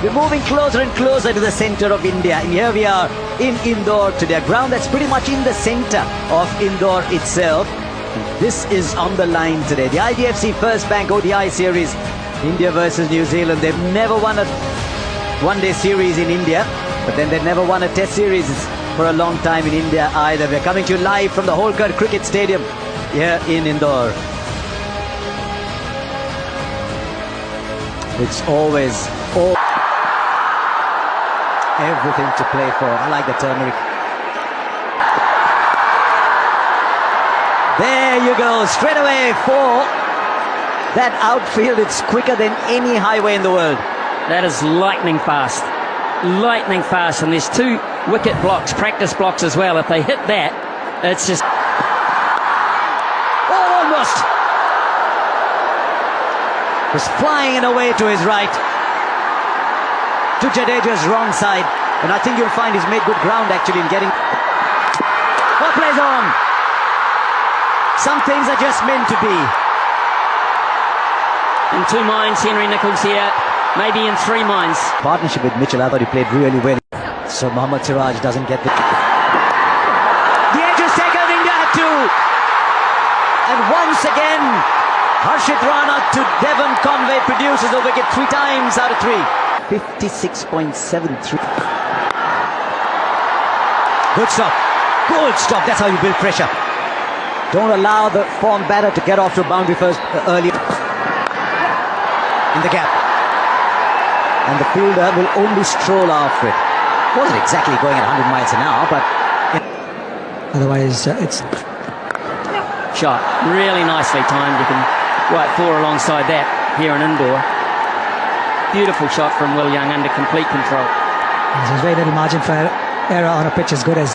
We're moving closer and closer to the centre of India. And here we are in Indore today, a ground that's pretty much in the centre of Indore itself. And this is on the line today. The IDFC First Bank ODI series, India versus New Zealand. They've never won a one-day series in India, but then they've never won a test series for a long time in India either. We're coming to you live from the Holkar Cricket Stadium here in Indore. It's always everything to play for. I like the turmeric. There you go, straight away for that outfield. It's quicker than any highway in the world. That is lightning fast. Lightning fast. And there's 2 wicket blocks, practice blocks as well. If they hit that, it's just... Oh, almost! Was flying in away to his right, to Jadeja's wrong side. And I think you'll find he's made good ground actually in getting... What plays on? Some things are just meant to be. In 2 minds, Henry Nicholls here. Maybe in 3 minds. Partnership with Mitchell, I thought he played really well. So Mohammad Siraj doesn't get the... The edge is taken, India had 2. And once again, Harshit Rana to Devon Conway produces a wicket 3 times out of 3. 56.73. Good stop. Good stop. That's how you build pressure. Don't allow the form batter to get off to a boundary first early. In the gap. And the fielder will only stroll after it. Wasn't exactly going at 100 miles an hour, but... Otherwise, it's... Shot. Really nicely timed. You can write 4 alongside that here in Indore. Beautiful shot from Will Young under complete control. There's very little margin for error on a pitch as good as...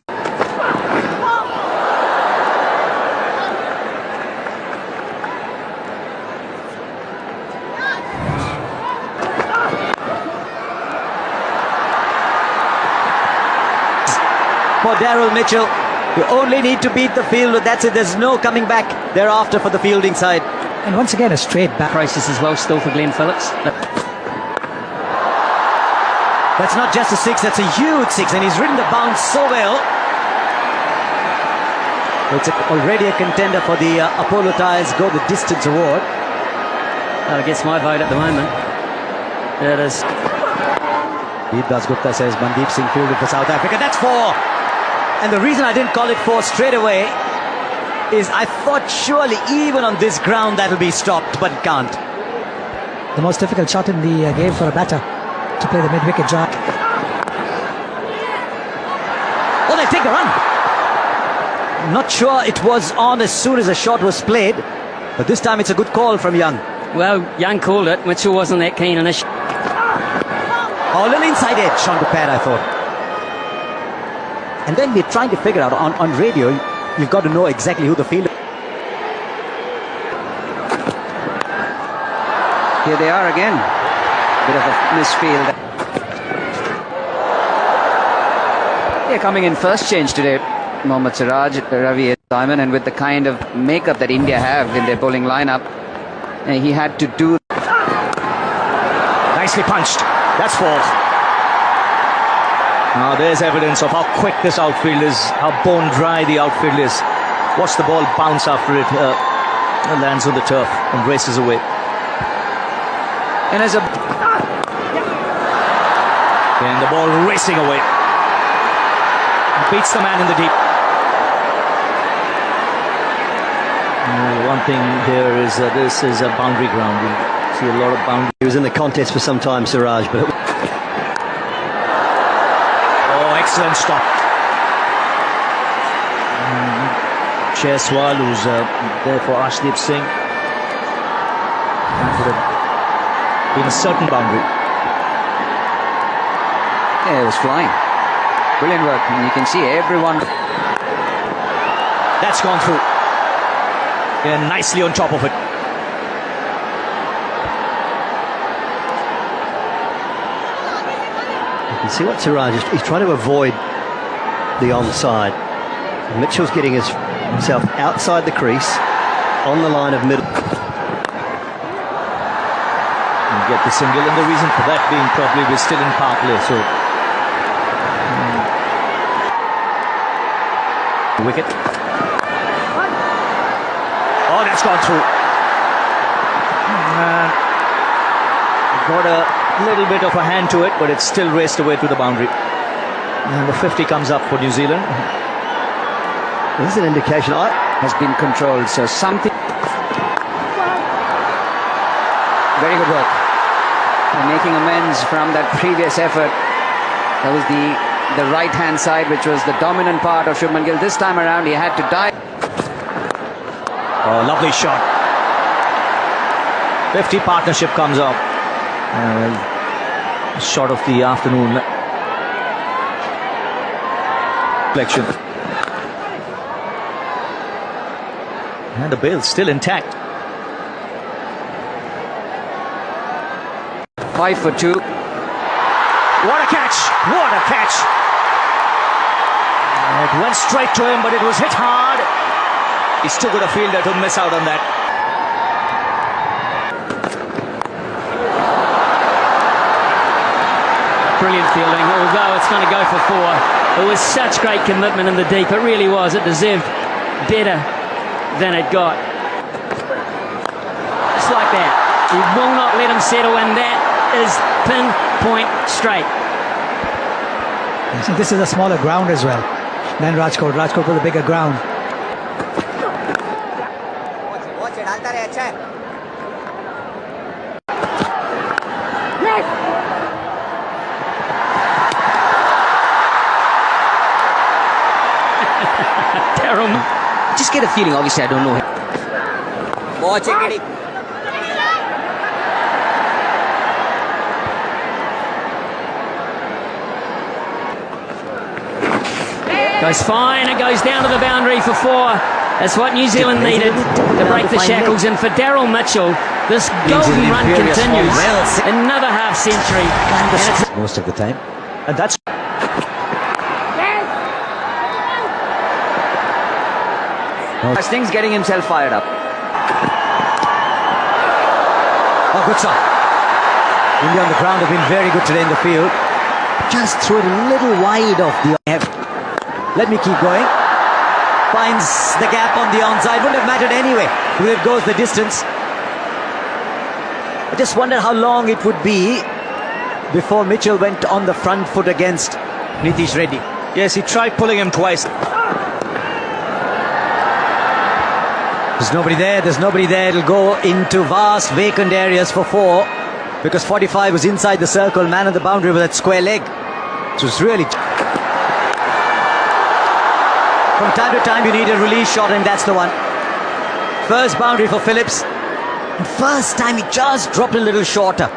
For Daryl Mitchell, you only need to beat the field, but that's it. There's no coming back thereafter for the fielding side. And once again, a straight back. Process as well still for Glenn Phillips. That's not just a 6, that's a huge 6, and he's ridden the bounce so well. It's already a contender for the Apollo Tyres Go the Distance Award. That gets my vote at the moment. It is. Deep Das Gupta says Mandeep Singh fielded for South Africa. That's 4. And the reason I didn't call it 4 straight away is I thought surely even on this ground that'll be stopped, but it can't. The most difficult shot in the game for a batter to play the mid-wicket drive. Oh, they take the run. I'm not sure it was on as soon as the shot was played, but this time it's a good call from Young. Well, Young called it. Mitchell wasn't that keen initially. Oh, a little inside edge on the pad, I thought. And then we're trying to figure out on radio, you've got to know exactly who the fielder. Here they are again. Bit of a misfield. They're coming in first change today. Mohammad Siraj, Ravi Simon, and with the kind of makeup that India have in their bowling lineup, he had to do. Nicely punched. That's 4. Now there's evidence of how quick this outfield is, how bone dry the outfield is. Watch the ball bounce after it lands on the turf and races away. And as a... And the ball racing away. Beats the man in the deep. One thing here is this is a boundary ground. We see a lot of boundary. He was in the contest for some time, Siraj, but... Excellent stop. Cheswal, who's there for Arshdeep Singh. That would have been a certain boundary. Yeah, it was flying. Brilliant work. And you can see everyone. That's gone through. Yeah, nicely on top of it. You see what Siraj is, he's trying to avoid the onside. Mitchell's getting himself outside the crease on the line of middle. And get the single, and the reason for that being probably we're still in power play. So wicket. Oh, that's gone through. Got a little bit of a hand to it, but it's still raced away to the boundary. And the 50 comes up for New Zealand. This is an indication. Has been controlled, so something. Very good work. And making amends from that previous effort. That was the right-hand side, which was the dominant part of Shubman Gill. This time around, he had to dive. Oh, lovely shot. 50 partnership comes up. Shot of the afternoon. Reflection. And the bail's still intact. 5 for 2. What a catch! What a catch! It went straight to him, but it was hit hard. He's too good a fielder to miss out on that. Brilliant fielding, although it's going to go for 4. It was such great commitment in the deep. It really was. It deserved better than it got. Just like that. He will not let him settle, and that is pinpoint straight. So this is a smaller ground as well than Rajkot. Rajkot with a bigger ground. Just get a feeling, obviously I don't know him. Goes fine, it goes down to the boundary for 4. That's what New Zealand needed to break the shackles. And for Daryl Mitchell, this golden run continues. Another half century. Most of the time. And that's... Things getting himself fired up. Oh, good shot. India on the ground have been very good today in the field. Just threw it a little wide of the... Let me keep going. Finds the gap on the onside. Wouldn't have mattered anyway. It goes the distance. I just wondered how long it would be before Mitchell went on the front foot against Nitish Reddy. Yes, he tried pulling him twice. There's nobody there, there's nobody there. It'll go into vast vacant areas for 4 because 45 was inside the circle, man on the boundary with that square leg. So it's really... From time to time you need a release shot, and that's the one. First boundary for Phillips. And first time he just dropped a little shorter.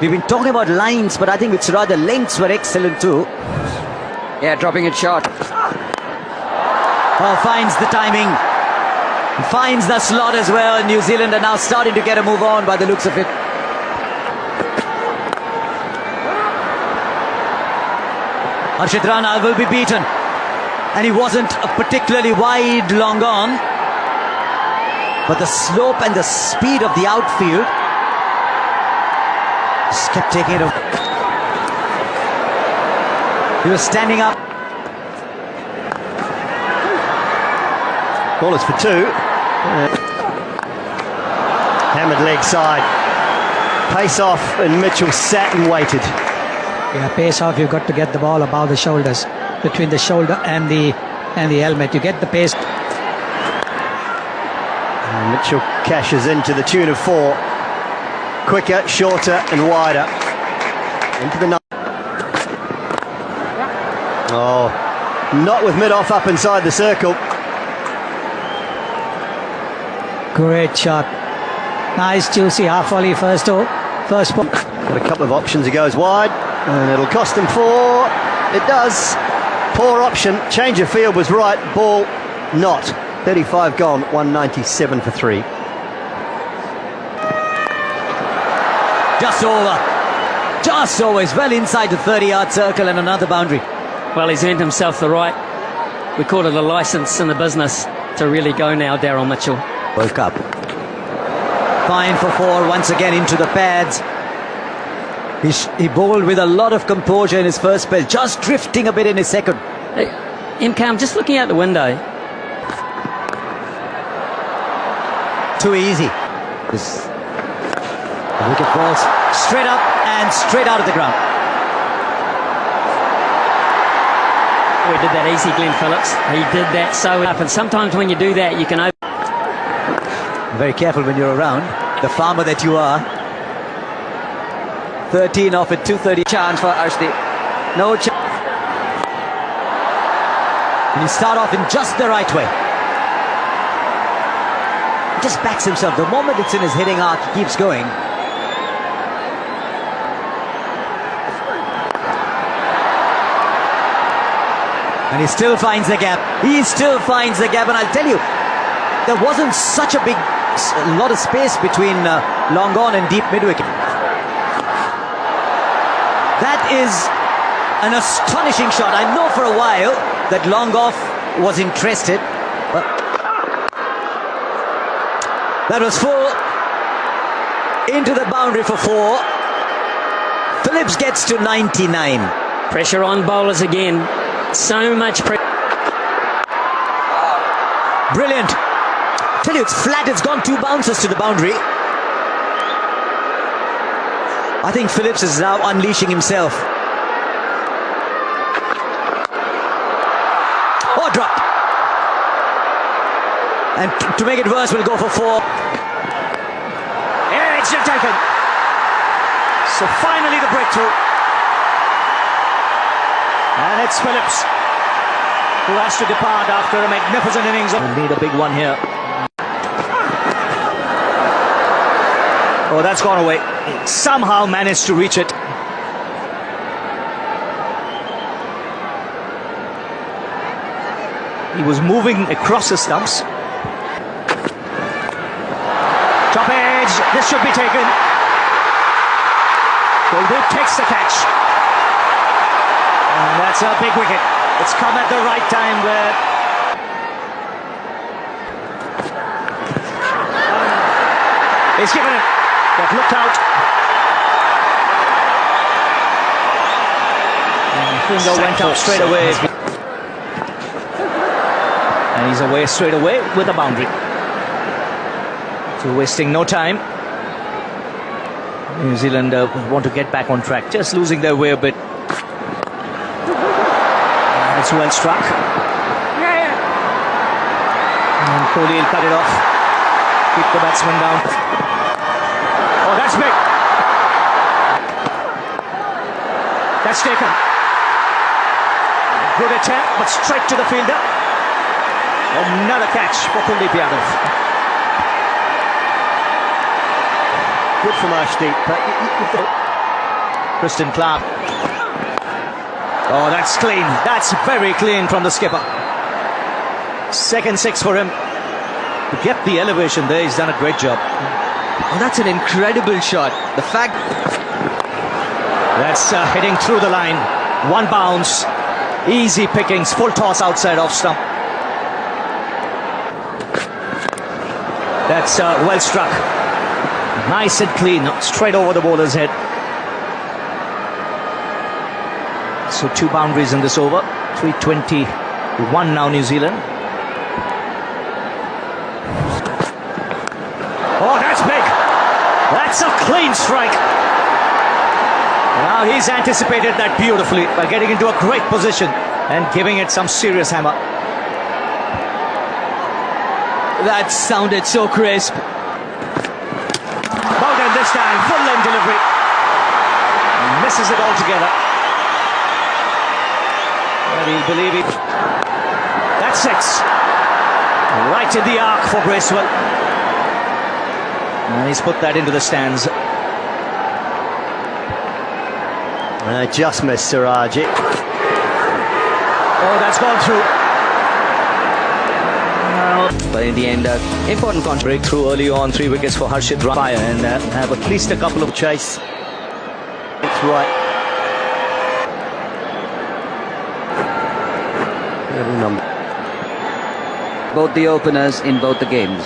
We've been talking about lines, but I think with Suraj the lengths were excellent too. Yeah, dropping it short. Oh, finds the timing. Finds the slot as well. New Zealand are now starting to get a move on by the looks of it. Harshit Rana will be beaten. And he wasn't a particularly wide long on. But the slope and the speed of the outfield just kept taking it over. He was standing up. Ball is for 2. Hammered leg side. Pace off, and Mitchell sat and waited. Yeah, pace off. You've got to get the ball above the shoulders, between the shoulder and the helmet. You get the pace. And Mitchell cashes in to the tune of 4. Quicker, shorter, and wider. Into the 9. Oh, not with mid-off up inside the circle. Great shot. Nice, juicy half volley first ball. Got a couple of options. He goes wide, and it'll cost him 4. It does. Poor option. Change of field was right. Ball not. 35 gone. 197 for 3. Just over. Just over. He's well inside the 30-yard circle and another boundary. Well, he's earned himself the right. We call it a license in the business to really go now, Daryl Mitchell. World Cup. Fine for 4 once again into the pads. He bowled with a lot of composure in his first spell, just drifting a bit in his second. MK, I'm just looking out the window. Too easy. This wicket falls straight up and straight out of the ground. We did that easy, Glenn Phillips. He did that so up, and sometimes when you do that, you can open. Very careful when you're around, the farmer that you are. 13 off at 2:30. Chance for Ashdeep. No chance. And he start off in just the right way. He just backs himself. The moment it's in his hitting arc, he keeps going. And he still finds the gap. He still finds the gap. And I'll tell you, there wasn't such a lot of space between long on and deep mid-wicket. That is an astonishing shot. I know for a while that long off was interested, but that was full into the boundary for 4. Phillips gets to 99. Pressure on bowlers again. So much pressure. Brilliant. Tell you, it's flat. It's gone 2 bounces to the boundary. I think Phillips is now unleashing himself. Oh, drop. And to make it worse, we'll go for 4. Yeah, it's taken. So finally the breakthrough. And it's Phillips who has to depart after a magnificent innings. We'll need a big one here. Oh, that's gone away. Somehow managed to reach it. He was moving across the stumps. Top edge. This should be taken. Kuldeep takes the catch. And that's a big wicket. It's come at the right time there. He's given it. But looked out. And finger went up straight away. And he's away straight away with a boundary. So wasting no time. New Zealand want to get back on track. Just losing their way a bit. That's well struck. And Kohli will cut it off. Keep the batsman down. Oh, that's big. That's taken. Good attempt, but straight to the fielder. Another catch for Kuldeep Yadav. Good from Ashdeep. Kristen Clark. Oh, that's clean. That's very clean from the skipper. Second 6 for him. To get the elevation there, he's done a great job. Oh, that's an incredible shot. The fact... That's heading through the line. 1 bounce. Easy pickings. Full toss outside off stump. That's well struck. Nice and clean. Straight over the bowler's head. So 2 boundaries in this over. 3:21 now, New Zealand. Oh, that's big. That's a clean strike. Now he's anticipated that beautifully by getting into a great position and giving it some serious hammer. That sounded so crisp. Bowden this time, full length delivery. Misses it altogether. But he'll believe it. That's 6. Right in the arc for Bracewell. And he's put that into the stands. Just missed Siraj. Oh, that's gone through. But in the end, important breakthrough early on. 3 wickets for Harshit Raya, and have at least a couple of Chase. It's right. Number. Both the openers in both the games.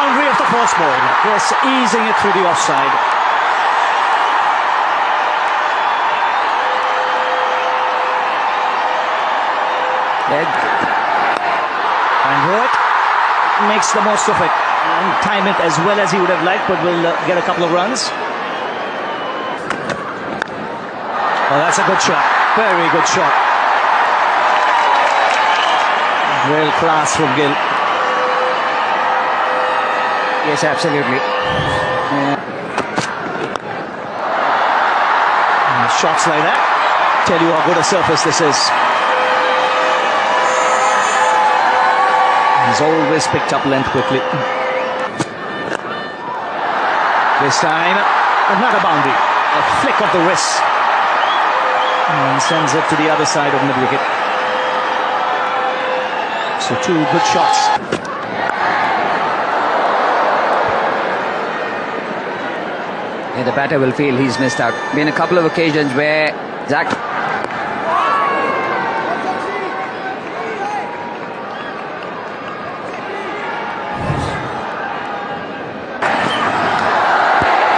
boundary of the first ball. Yes, easing it through the offside. makes the most of it and time it as well as he would have liked, but will get a couple of runs. Oh, that's a good shot. Very good shot. Real class from Gill. Yes, absolutely. Shots like that tell you how good a surface this is. He's always picked up length quickly. This time, another boundary. A flick of the wrist. And sends it to the other side of mid-wicket. So 2 good shots. Yeah, the batter will feel he's missed out. Been a couple of occasions where Zach...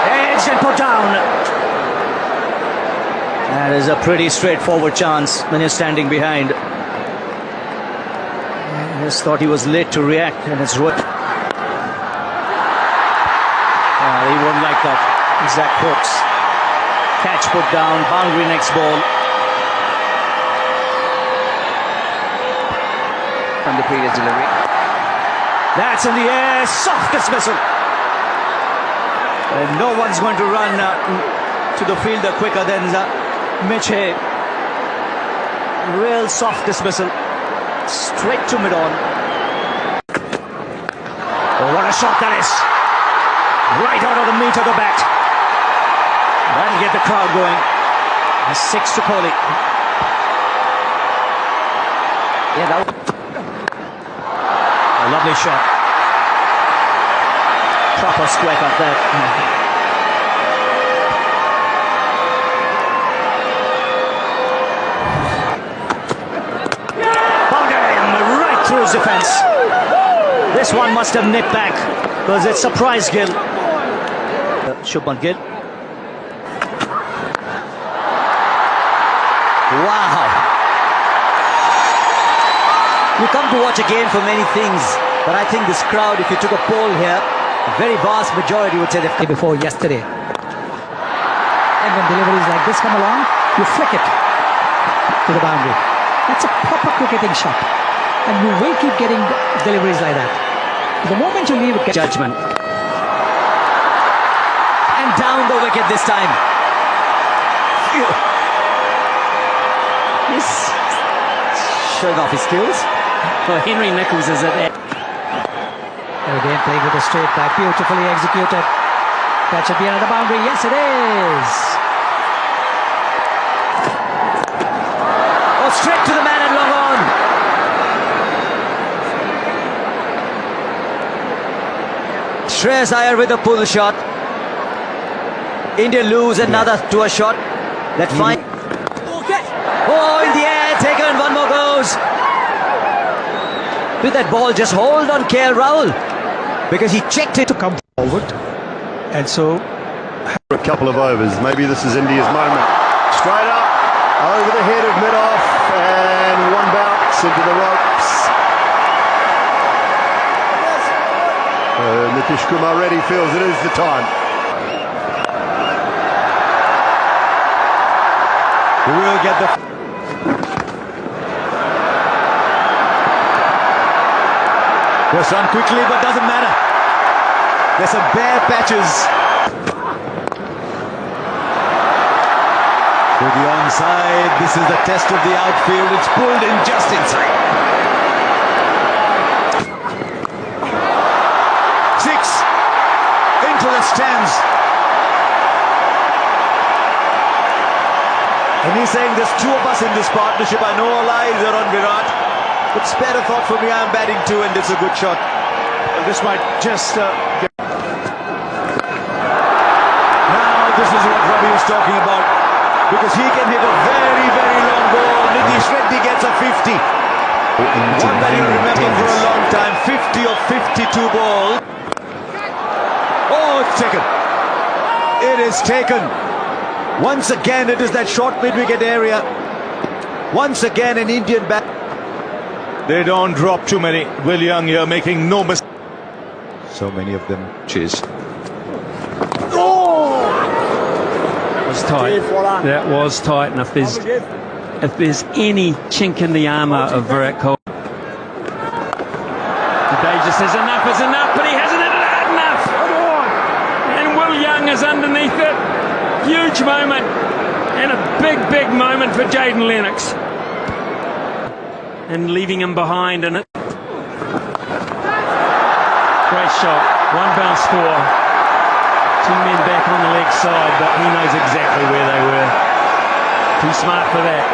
Edged and put down. That is a pretty straightforward chance when you're standing behind. I just thought he was late to react, and it's right. He won't like that. Zach Hooks. Catch put down, boundary next ball. From the previous delivery. That's in the air, soft dismissal. And no one's going to run to the fielder quicker than Mitch Hay. Real soft dismissal. Straight to mid-on. Oh, what a shot that is. Right out of the meat of the bat. That'll get the crowd going. A 6 to Kohli. Yeah, that a lovely shot. Proper square cut there. Boundary right through his defence. This one must have nipped back because it surprised Gill. Shubman Gill. Wow. You come to watch a game for many things, but I think this crowd, if you took a poll here, a very vast majority would say they've come Before yesterday. And when deliveries like this come along, you flick it to the boundary. That's a proper cricketing shot. And you will keep getting deliveries like that. The moment you leave it, judgment. And down the wicket this time. He's showing off his skills. Well, Henry Nichols is at that. again playing with a straight back, beautifully executed. That should be another boundary. Yes, it is. Oh, straight to the man at long on. Shreyas Iyer with a pull shot. India lose another to a shot. That fine. Oh, in the air, taken. One more goes. Did that ball just hold on KL Rahul? Because he checked it to come forward, and so a couple of overs. Maybe this is India's moment. Straight up, over the head of mid-off, and one bounce into the ropes. Nitish Kumar Reddy feels it is the time. we'll get the. Was run quickly, but doesn't matter. There's some bare patches. To the onside, this is the test of the outfield. It's pulled in just inside. 6 into the stands. And he's saying there's 2 of us in this partnership. I know all eyes are on Virat. But spare a thought for me, I'm batting 2 and it's a good shot. Well, this might just get... Now this is what Ravi was talking about. Because he can hit a very, very long ball. Nitish Reddy gets a 50. One that he'll remember for a long time. 50 or 52 ball. Oh, it's taken. It is taken. Once again, it is that short mid-wicket area. Once again, an Indian bat. They don't drop too many. Will Young here making no mistake. So many of them. Cheers. Was tight. That was tight, and if there's any chink in the armour of Virat Kohli, Day just says enough is enough, but he hasn't hit it hard enough. And Will Young is underneath it. Huge moment, and a big moment for Jaden Lennox, and leaving him behind. And it, great shot, one bounce score. Two men back on the leg side, but he knows exactly where they were. Too smart for that.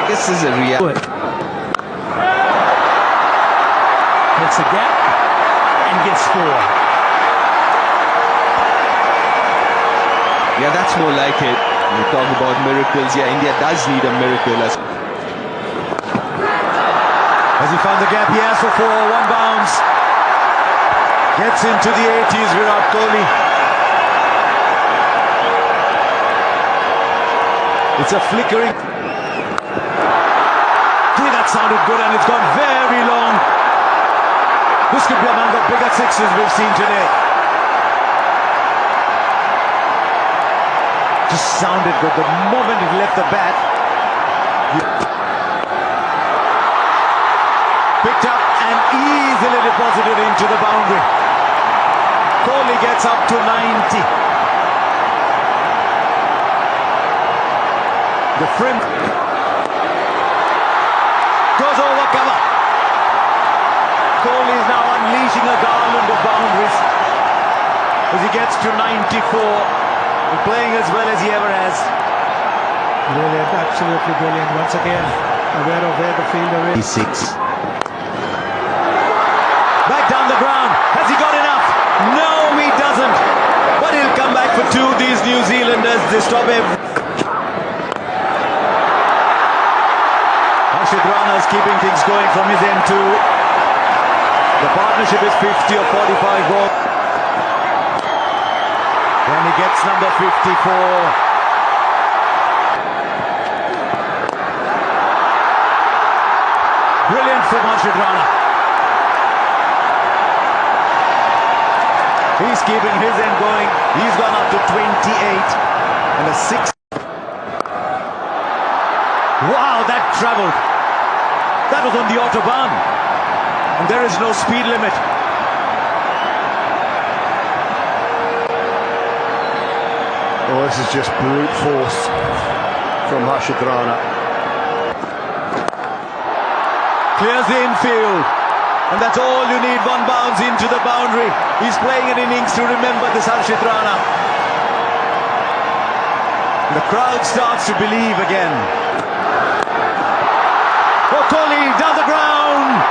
This is a real. Hits a gap and gets four. Yeah, that's more like it. We talk about miracles. Yeah, India does need a miracle. Has he found the gap? He has for four. One bounce. Gets into the 80s, Virat Kohli. It's a flickering. Gee, that sounded good, and it's gone very long. This could be among the bigger sixes we've seen today. Just sounded good the moment it left the bat. Picked up and easily deposited into the boundary. Kohli gets up to 90. The frame goes over cover. Kohli is now unleashing a garland of boundaries as he gets to 94 and playing as well as he ever has. Brilliant, absolutely brilliant. Once again, aware of where the fielder is. 6. Back down the ground. Has he got enough? No, he doesn't. But he'll come back for two. These New Zealanders, they stop every. Harshit Rana is keeping things going from his end too. The partnership is 50 or 45 balls. Then he gets number 54. Brilliant from Harshit Rana. He's keeping his end going. He's gone up to 28 and a 6. Wow, that travelled. That was on the Autobahn. And there is no speed limit. Oh, this is just brute force from Harshit Rana. Clears the infield. And that's all you need, one bounce into the boundary. He's playing an innings to remember this Harshit Rana. The crowd starts to believe again. Oh, Kohli down the ground.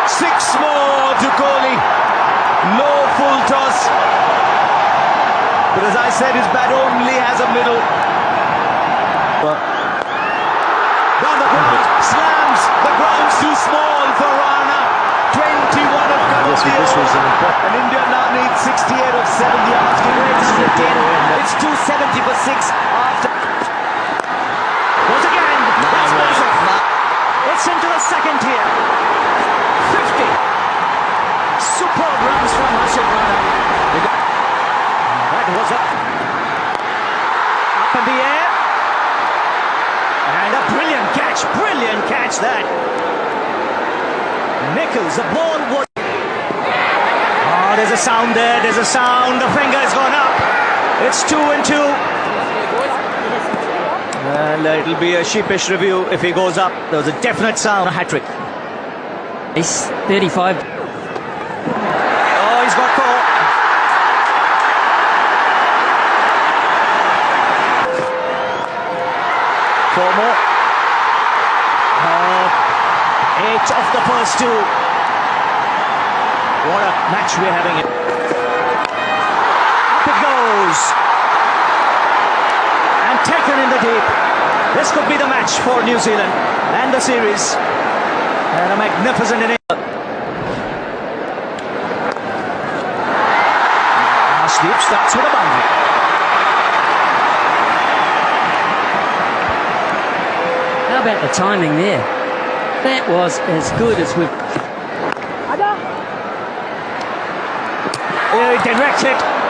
6 more to Kohli. Low full toss. But as I said, his bat only has a middle. Down the ground, slams. The ground's too small for Rana. 21 have come off the over. And India now needs 68 of 70 yards. It's 270 for 6 after. Once again, that's massive. It's into the second tier. 50. Superb runs from Harshit Rana. That was up in the air. And a brilliant catch that. Nichols, the ball would. Oh, there's a sound there, the finger has gone up. It's 2-2. And it'll be a sheepish review if he goes up. There was a definite sound. A hat-trick. He's 35. Oh, he's got caught. Four more. 8 of the first 2. What a match we're having. Up it goes. And taken in the deep. This could be the match for New Zealand and the series. And a magnificent inning. Ashdeep starts with a boundary. How about the timing there? That was as good as we've... directed.